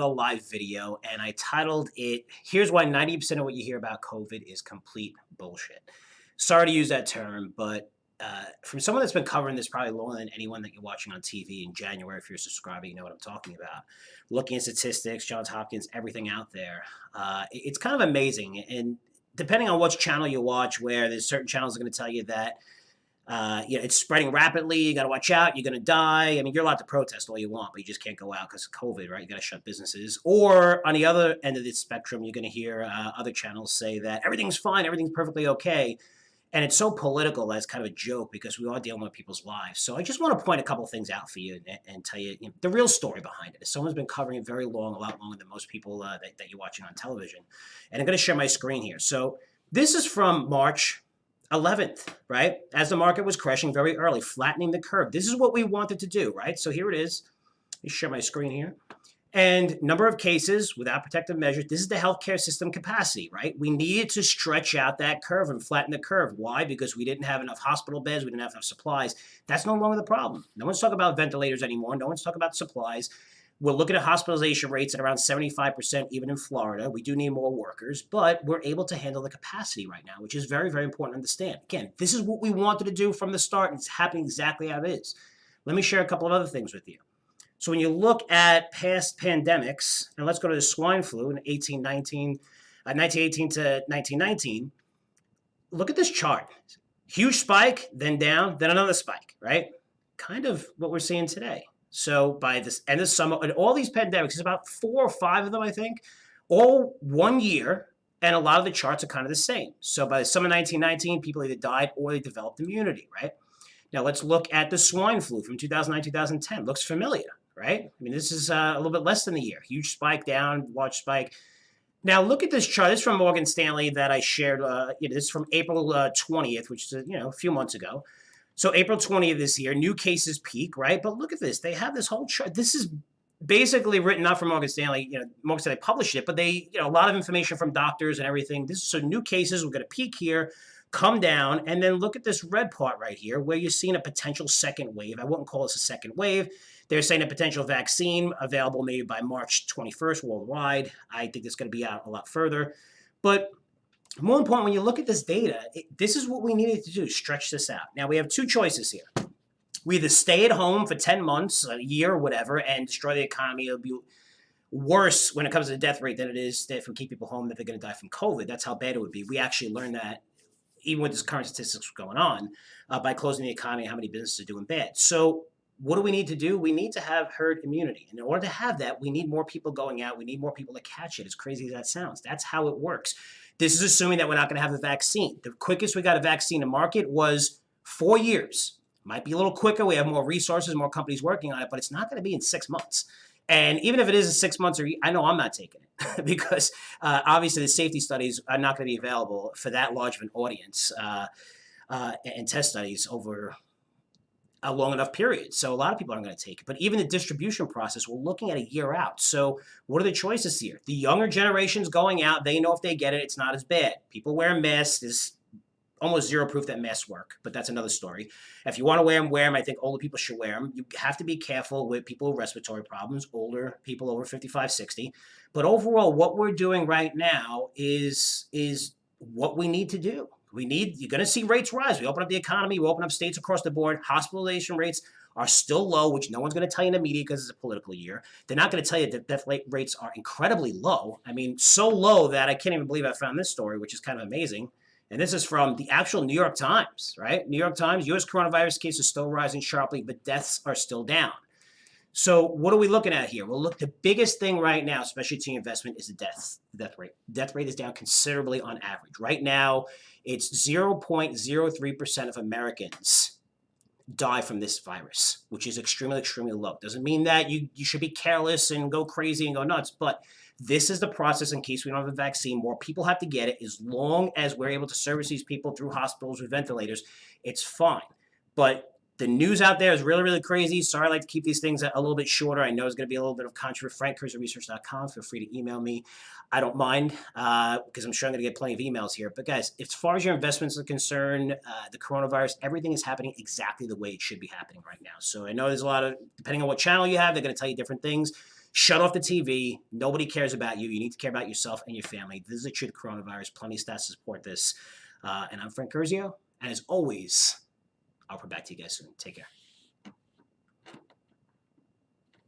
a live video and I titled it, Here's Why 90% of What You Hear About COVID is Complete Bullshit. Sorry to use that term, but from someone that's been covering this probably longer than anyone that you're watching on TV in January, if you're a subscriber, you know what I'm talking about. Looking at statistics, Johns Hopkins, everything out there, it's kind of amazing. And depending on which channel you watch, where there's certain channels that are going to tell you that it's spreading rapidly. You got to watch out. You're going to die. I mean, you're allowed to protest all you want, but you just can't go out because of COVID, right? You got to shut businesses. Or on the other end of the spectrum, you're going to hear other channels say that everything's fine, everything's perfectly okay. And it's so political that it's kind of a joke because we are dealing with people's lives. So I just want to point a couple of things out for you and tell you, the real story behind it. Someone's been covering it very long, a lot longer than most people that you're watching on television. And I'm going to share my screen here. So this is from March 11th, right? As the market was crashing very early, flattening the curve. This is what we wanted to do, right? So here it is. Let me share my screen here. And number of cases without protective measures. This is the healthcare system capacity, right? We needed to stretch out that curve and flatten the curve. Why? Because we didn't have enough hospital beds. We didn't have enough supplies. That's no longer the problem. No one's talking about ventilators anymore. No one's talking about supplies. We're looking at hospitalization rates at around 75%, even in Florida. We do need more workers, but we're able to handle the capacity right now, which is very, very important to understand. Again, this is what we wanted to do from the start, and it's happening exactly how it is. Let me share a couple of other things with you. So when you look at past pandemics, and let's go to the swine flu in 1918 to 1919, look at this chart. Huge spike, then down, then another spike, right? Kind of what we're seeing today. So by this end of summer, and all these pandemics, there's about 4 or 5 of them, I think, all 1 year, and a lot of the charts are kind of the same. So by the summer 1919, people either died or they developed immunity, right? Now let's look at the swine flu from 2009, 2010. Looks familiar, right? I mean, this is a little bit less than a year. Huge spike down, large spike. Now look at this chart. This is from Morgan Stanley that I shared. This is from April 20th, which is a few months ago. So April 20th this year, new cases peak, right? But look at this. They have this whole chart. This is basically written not from Morgan Stanley. Morgan Stanley published it, but they, a lot of information from doctors and everything. So new cases, we're going to peak here, come down, and then look at this red part right here where you're seeing a potential second wave. I wouldn't call this a second wave. They're saying a potential vaccine available maybe by March 21st worldwide. I think it's going to be out a lot further. But more important, when you look at this data, this is what we needed to do, stretch this out. Now, we have 2 choices here. We either stay at home for 10 months, a year, or whatever, and destroy the economy. It'll be worse when it comes to the death rate than it is if we keep people home that they're going to die from COVID. That's how bad it would be. We actually learned that, even with this current statistics going on, by closing the economy, how many businesses are doing bad. So what do we need to do? We need to have herd immunity. And in order to have that, we need more people going out. We need more people to catch it, as crazy as that sounds. That's how it works. This is assuming that we're not going to have the vaccine. The quickest we got a vaccine to market was 4 years. Might be a little quicker. We have more resources, more companies working on it, but it's not going to be in 6 months. And even if it is in 6 months, I know I'm not taking it because obviously the safety studies are not going to be available for that large of an audience and test studies over a long enough period. So a lot of people aren't going to take it. But even the distribution process, we're looking at a year out. So what are the choices here? The younger generation's going out. They know if they get it, it's not as bad. People wearing masks. There's almost zero proof that masks work, but that's another story. If you want to wear them, wear them. I think older people should wear them. You have to be careful with people with respiratory problems, older people over 55, 60. But overall, what we're doing right now is what we need to do. You're going to see rates rise. We open up the economy. We open up states across the board. Hospitalization rates are still low, which no one's going to tell you in the media because it's a political year. They're not going to tell you that death rates are incredibly low. I mean, so low that I can't even believe I found this story, which is kind of amazing. And this is from the actual New York Times, right? New York Times, U.S. coronavirus cases still rising sharply, but deaths are still down. So what are we looking at here? Well, look, the biggest thing right now, especially to investment, is the death rate. Death rate is down considerably on average. Right now, it's 0.03% of Americans die from this virus, which is extremely, extremely low. Doesn't mean that you should be careless and go crazy and go nuts, but this is the process in case we don't have a vaccine. More people have to get it. As long as we're able to service these people through hospitals with ventilators, it's fine. But the news out there is really, really crazy. Sorry, I like to keep these things a little bit shorter. I know it's going to be a little bit of controversy. FrankCurzioResearch.com. Feel free to email me. I don't mind because I'm sure I'm going to get plenty of emails here. But guys, as far as your investments are concerned, the coronavirus, everything is happening exactly the way it should be happening right now. So I know there's a lot of, depending on what channel you have, they're going to tell you different things. Shut off the TV. Nobody cares about you. You need to care about yourself and your family. This is the truth of coronavirus. Plenty of stats to support this. And I'm Frank Curzio. And as always, I'll report back to you guys soon. Take care.